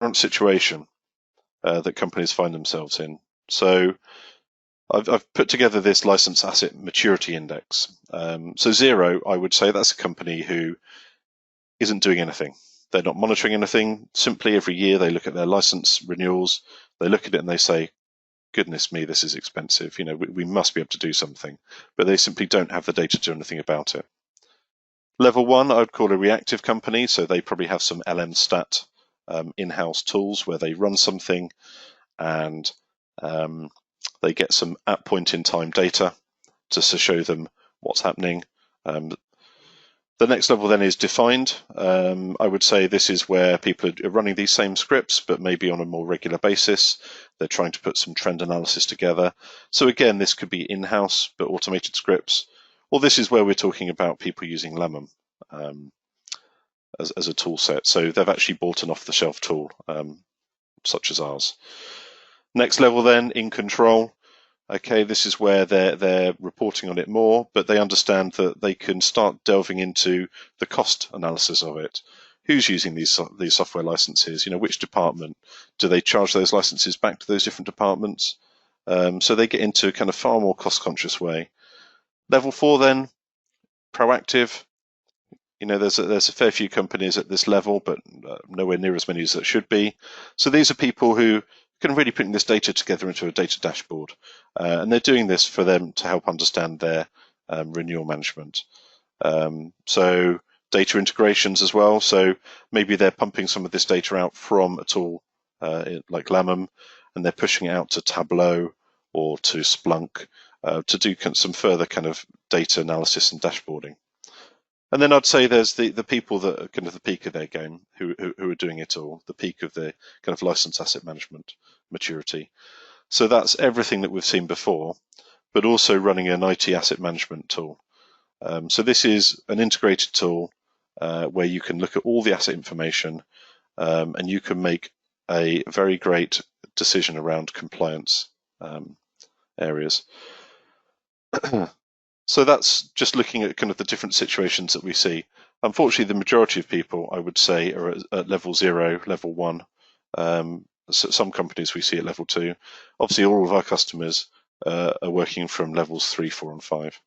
current situation that companies find themselves in. So I've put together this license asset maturity index. So 0, I would say that's a company who isn't doing anything. They're not monitoring anything. Simply every year they look at their license renewals, they look at it and they say, goodness me, this is expensive. We must be able to do something, but they simply don't have the data to do anything about it. Level 1, I would call a reactive company. So they probably have some LMSTAT in-house tools where they run something and they get some at point in time data to show them what's happening. The next level then is defined. I would say this is where people are running these same scripts, but maybe on a more regular basis. They're trying to put some trend analysis together. So again, this could be in-house, but automated scripts. Or this is where we're talking about people using Lemon as a tool set. So they've actually bought an off-the-shelf tool, such as ours. Next level then, in control. Okay, this is where they're reporting on it more, but they understand that they can start delving into the cost analysis of it. Who's using these software licenses? Which department? Do they charge those licenses back to those different departments? So they get into a kind of far more cost-conscious way. Level 4 then, proactive. There's a fair few companies at this level, but nowhere near as many as there should be. So these are people who can really put this data together into a data dashboard. And they're doing this for them to help understand their renewal management. So data integrations as well. So maybe they're pumping some of this data out from a tool like Lemon, and they're pushing it out to Tableau or to Splunk to do some further kind of data analysis and dashboarding. And then I'd say there's the people that are kind of the peak of their game who are doing it all, the peak of the kind of license asset management maturity. So that's everything that we've seen before, but also running an IT asset management tool. So this is an integrated tool where you can look at all the asset information and you can make a very great decision around compliance areas. So that's just looking at kind of the different situations that we see. Unfortunately, the majority of people, I would say, are at level 0, level 1. So some companies we see at level 2. Obviously, all of our customers are working from levels 3, 4, and 5.